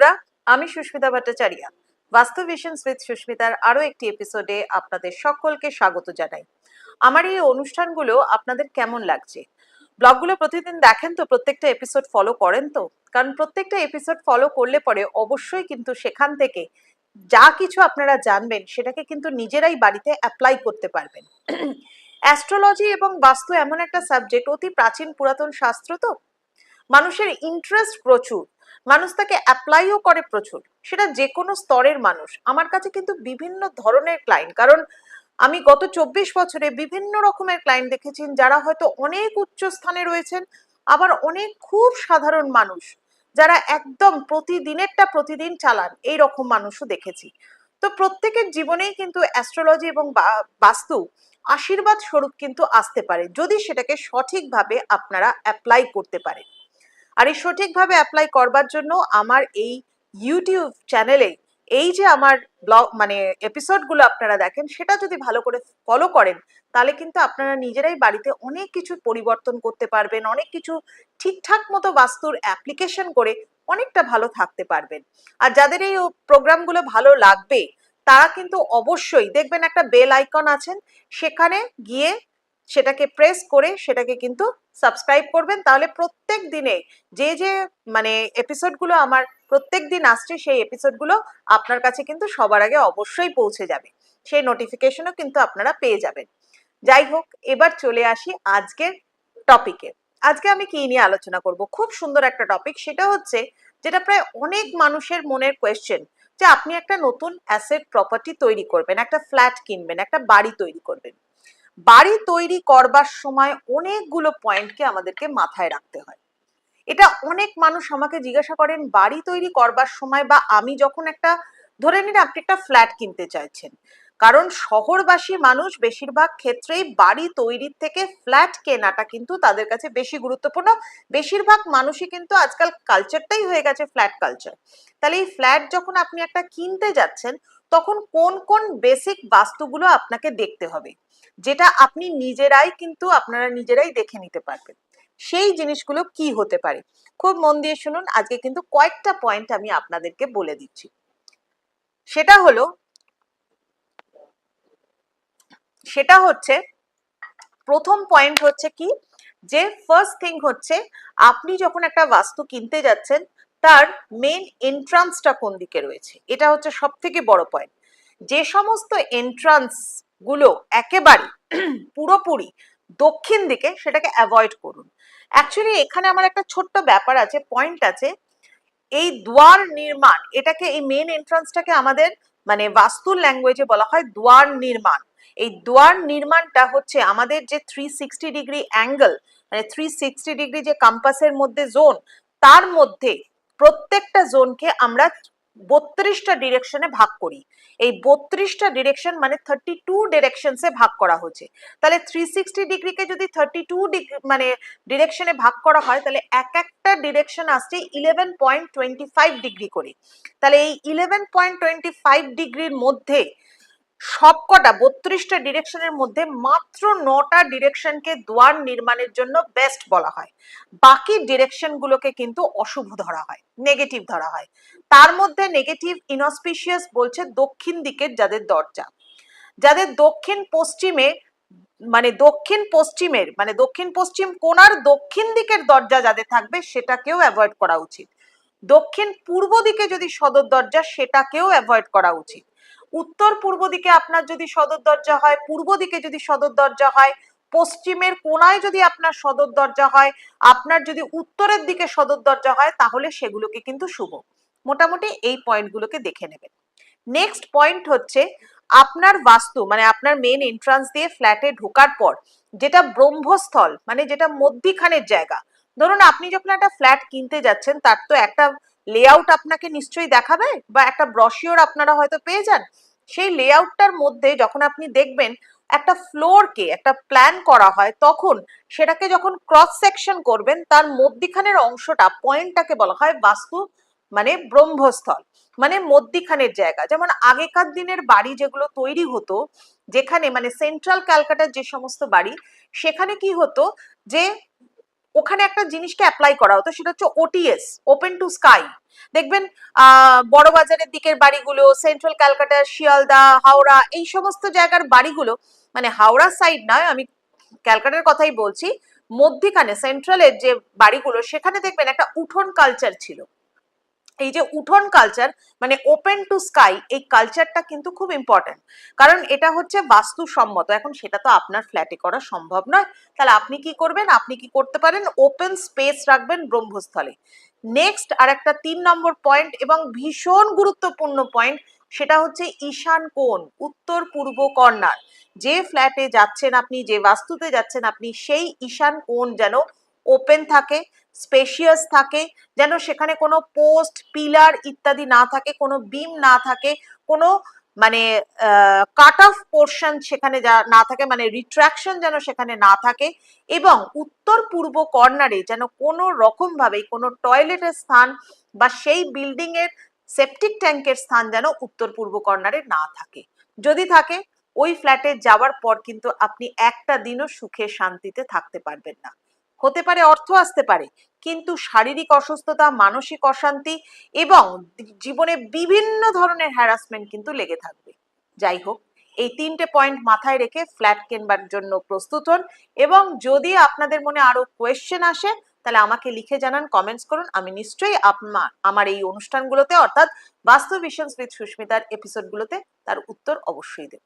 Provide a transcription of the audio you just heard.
বন্ধুরা, আমি সুস্মিতা ভট্টাচার্য। বাস্তু ভিশনস উইথ সুস্মিতার আরো একটি এপিসোডে আপনাদের সকলকে স্বাগত জানাই। আমার এই অনুষ্ঠানগুলো আপনাদের কেমন লাগছে? ব্লগগুলো প্রতিদিন দেখেন তো? প্রত্যেকটা এপিসোড ফলো করেন তো? কারণ প্রত্যেকটা এপিসোড ফলো করলে পরে অবশ্যই কিন্তু সেখান থেকে যা কিছু আপনারা জানবেন সেটাকে কিন্তু নিজেরাই বাড়িতে অ্যাপ্লাই করতে পারবেন। অ্যাস্ট্রোলজি এবং বাস্তু এমন একটা সাবজেক্ট, অতি প্রাচীন পুরাতন শাস্ত্র তো, মানুষের ইন্টারেস্ট প্রচুর, মানুষ তাকে অ্যাপ্লাইও করে প্রচুর, সেটা যে কোনো স্তরের মানুষ। আমার কাছে কিন্তু বিভিন্ন ধরনের ক্লায়েন্ট, কারণ আমি গত 24 বছরে বিভিন্ন রকমের ক্লায়েন্ট দেখেছেন, যারা হয়তো অনেক উচ্চ স্থানে রয়েছেন, আবার অনেক খুব সাধারণ মানুষ যারা একদম প্রতিদিনেরটা প্রতিদিন চালান, এই রকম মানুষও দেখেছি। তো প্রত্যেকের জীবনেই কিন্তু অ্যাস্ট্রোলজি এবং বাস্তু আশীর্বাদ স্বরূপ কিন্তু আসতে পারে, যদি সেটাকে সঠিকভাবে আপনারা অ্যাপ্লাই করতে পারেন। আর এই সঠিকভাবে অ্যাপ্লাই করবার জন্য আমার এই ইউটিউব চ্যানেলে এই যে আমার ব্লগ মানে এপিসোডগুলো আপনারা দেখেন, সেটা যদি ভালো করে ফলো করেন, তাহলে কিন্তু আপনারা নিজেরাই বাড়িতে অনেক কিছু পরিবর্তন করতে পারবেন, অনেক কিছু ঠিকঠাক মতো বাস্তুর অ্যাপ্লিকেশন করে অনেকটা ভালো থাকতে পারবেন। আর যাদের এই প্রোগ্রামগুলো ভালো লাগবে, তারা কিন্তু অবশ্যই দেখবেন একটা বেল আইকন আছেন, সেখানে গিয়ে সেটাকে প্রেস করে সেটাকে কিন্তু সাবস্ক্রাইব করবেন। তাহলে প্রত্যেক দিনে যে যে মানে এপিসোডগুলো আমার প্রত্যেক দিন আসছে, সেই এপিসোডগুলো আপনার কাছে কিন্তু সবার আগে অবশ্যই পৌঁছে যাবে, সেই নোটিফিকেশনও কিন্তু আপনারা পেয়ে যাবেন। যাই হোক, এবার চলে আসি আজকের টপিকে। আজকে আমি কি নিয়ে আলোচনা করব? খুব সুন্দর একটা টপিক, সেটা হচ্ছে যেটা প্রায় অনেক মানুষের মনের কোয়েশ্চেন, যে আপনি একটা নতুন অ্যাসেট প্রপার্টি তৈরি করবেন, একটা ফ্ল্যাট কিনবেন, একটা বাড়ি তৈরি করবেন। বাড়ি তৈরি করবার সময় অনেকগুলো পয়েন্টকে আমাদেরকে মাথায় রাখতে হয়। এটা অনেক মানুষ আমাকে জিজ্ঞাসা করেন, বাড়ি তৈরি করবার সময় বা আমি যখন একটা, ধরে নিন আপনি একটা ফ্ল্যাট কিনতে চাইছেন, কারণ শহরবাসী মানুষ বেশিরভাগ ক্ষেত্রেই বাড়ি তৈরির থেকে ফ্ল্যাট কেনাটা কিন্তু তাদের কাছে বেশি গুরুত্বপূর্ণ। বেশিরভাগ মানুষই কিন্তু আজকাল কালচারটাই হয়ে গেছে ফ্ল্যাট কালচার। তাহলে এই ফ্ল্যাট যখন আপনি একটা কিনতে যাচ্ছেন, তখন কোন কোন বেসিক বাস্তুগুলো আপনাকে দেখতে হবে, যেটা আপনি নিজেরাই কিন্তু আপনারা নিজেরাই দেখে নিতে পারবেন। সেই জিনিসগুলো কি হতে পারে, খুব মন দিয়ে শুনুন। আজকে কিন্তু কয়েকটা পয়েন্ট আমি আপনাদেরকে বলে দিচ্ছি। সেটা হচ্ছে প্রথম পয়েন্ট হচ্ছে কি, যে ফার্স্ট থিং হচ্ছে, আপনি যখন একটা বাস্তু কিনতে যাচ্ছেন, তার মেন এন্ট্রান্সটা কোন দিকে রয়েছে, এটা হচ্ছে সব থেকে বড় পয়েন্ট। যে সমস্ত এন্ট্রান্স গুলো একেবারে পুরোপুরি দক্ষিণ দিকে, সেটাকে অ্যাভয়েড করুন। অ্যাকচুয়ালি এখানে আমার একটা ছোট্ট ব্যাপার আছে, পয়েন্ট আছে। এই দুয়ার নির্মাণ, এটাকে এই মেন এন্ট্রান্সটাকে আমাদের মানে বাস্তুর ল্যাঙ্গুয়েজে বলা হয় দুয়ার নির্মাণ। এই দুয়ার নির্মাণটা হচ্ছে আমাদের যে 360 ডিগ্রি অ্যাঙ্গেল, মানে 360 ডিগ্রি যে কম্পাসের মধ্যে জোন, তার মধ্যে প্রত্যেকটা জোনকে আমরা 32টা ডিরেকশনে ভাগ করি। এই 32টা ডিরেকশন মানে 32 ডিরেকশনসে ভাগ করা হয়েছে। তাহলে 360 ডিগ্রিকে যদি 32 ডিগ্রি মানে ডিরেকশনে ভাগ করা হয়, তাহলে এক একটা ডিরেকশন আসছে 11.25 ডিগ্রি করে। তাহলে এই 11.25 ডিগ্রির মধ্যে সবকটা 32টা ডিরেকশনের মধ্যে মাত্র 9টা ডিরেকশনকে দুয়ার নির্মাণের জন্য বেস্ট বলা হয়। বাকি ডিরেকশন গুলোকে কিন্তু অশুভ ধরা হয়, নেগেটিভ ধরা হয়। তার মধ্যে নেগেটিভ ইনঅসপিশিয়াস বলছে দক্ষিণ দিকের যাদের দরজা, যাদের দক্ষিণ পশ্চিমে মানে দক্ষিণ পশ্চিম কোণার দক্ষিণ দিকের দরজা যাদের থাকবে, সেটাকেও অ্যাভয়েড করা উচিত। দক্ষিণ পূর্ব দিকে যদি সদর দরজা, সেটাকেও অ্যাভয়েড করা উচিত। উত্তর পূর্ব দিকে আপনার যদি সদর দরজা হয়, পূর্ব দিকে যদি সদর দরজা হয়, পশ্চিমের কোণায় যদি আপনার সদর দরজা হয়, আপনার যদি উত্তরের দিকে সদর দরজা হয়, তাহলে সেগুলোকে কিন্তু শুভ। মোটামুটি এই পয়েন্টগুলোকে দেখে নেবেন। নেক্সট পয়েন্ট হচ্ছে, আপনার বাস্তু মানে আপনার মেন এন্ট্রান্স দিয়ে ফ্ল্যাটে ঢোকার পর যেটা ব্রহ্মস্থল, মানে যেটা মধ্যিখানের জায়গা, ধরুন আপনি যখন একটা ফ্ল্যাট কিনতে যাচ্ছেন, তার তো একটা লেআউট আপনাকে নিশ্চয়ই দেখাবে, বা একটা ব্রশিওর আপনারা হয়তো পেয়ে যান। সেই লেআউটটার মধ্যে যখন আপনি দেখবেন একটা ফ্লোরকে একটা প্ল্যান করা হয়, তখন সেটাকে যখন ক্রস সেকশন করবেন, তার মধ্যিখানের অংশটা পয়েন্টটাকে বলা হয় বাস্তু মানে ব্রহ্মস্থল, মানে মধ্যিখানের জায়গা। যেমন আগেকার দিনের বাড়ি যেগুলো তৈরি হতো, যেখানে মানে সেন্ট্রাল ক্যালকাটার যে সমস্ত বাড়ি, সেখানে কি হতো যে ওখানে একটা জিনিসকে অ্যাপ্লাই করা হতো, সেটা হচ্ছে ওটিএস, ওপেন টু স্কাই। দেখবেন বড় বাজারের দিকের বাড়িগুলো, সেন্ট্রাল ক্যালকাটা, শিয়ালদা, হাওড়া, এই সমস্ত জায়গার বাড়িগুলো, মানে হাওড়া সাইড নয়, আমি ক্যালকাটার কথাই বলছি, মধ্যিখানে সেন্ট্রালের যে বাড়িগুলো, সেখানে দেখবেন একটা উঠোন কালচার ছিল। এই যে উঠোন কালচার মানে ওপেন টু স্কাই, এই কালচারটা কিন্তু খুব ইম্পর্টেন্ট, কারণ এটা হচ্ছে বাস্তুসম্মত। এখন সেটা তো আপনার ফ্ল্যাটে করা সম্ভব নয়, তাহলে আপনি কি করবেন, আপনি কি করতে পারেন, ওপেন স্পেস রাখবেন ব্রহ্মস্থলে। নেক্সট আর একটা 3 নম্বর পয়েন্ট এবং ভীষণ গুরুত্বপূর্ণ পয়েন্ট, সেটা হচ্ছে ঈশান কোণ, উত্তর পূর্ব কর্নার। যে ফ্ল্যাটে যাচ্ছেন আপনি, যে বাস্তুতে যাচ্ছেন আপনি, সেই ঈশান কোণ যেন ওপেন থাকে, স্পেশিয়াস থাকে, যেন সেখানে কোনো পোস্ট, পিলার ইত্যাদি না থাকে, কোনো বিম না থাকে, কোনো মানে কাট অফ পোর্শন সেখানে না থাকে, মানে রিট্রাকশন যেন সেখানে না থাকে, এবং উত্তর পূর্ব কর্নারে যেন কোনো রকম ভাবে কোনো টয়লেটের স্থান বা সেই বিল্ডিং এর সেপটিক ট্যাঙ্কের স্থান যেন উত্তর পূর্ব কর্নারে না থাকে। যদি থাকে, ওই ফ্ল্যাটে যাওয়ার পর কিন্তু আপনি একটা দিনও সুখে শান্তিতে থাকতে পারবেন না। হতে পারে অর্থ আসতে পারে, কিন্তু শারীরিক অসুস্থতা, মানসিক অশান্তি এবং জীবনে বিভিন্ন ধরনের হ্যারাসমেন্ট কিন্তু লেগে থাকবে। যাই হোক, এই 3টে পয়েন্ট মাথায় রেখে ফ্ল্যাট কেনবার জন্য প্রস্তুত হন, এবং যদি আপনাদের মনে আরো কোয়েশ্চেন আসে তাহলে আমাকে লিখে জানান, কমেন্টস করুন। আমি নিশ্চয়ই আমার এই অনুষ্ঠানগুলোতে, অর্থাৎ বাস্তু ভিশনস উইথ সুস্মিতার এপিসোডগুলোতে তার উত্তর অবশ্যই দেব।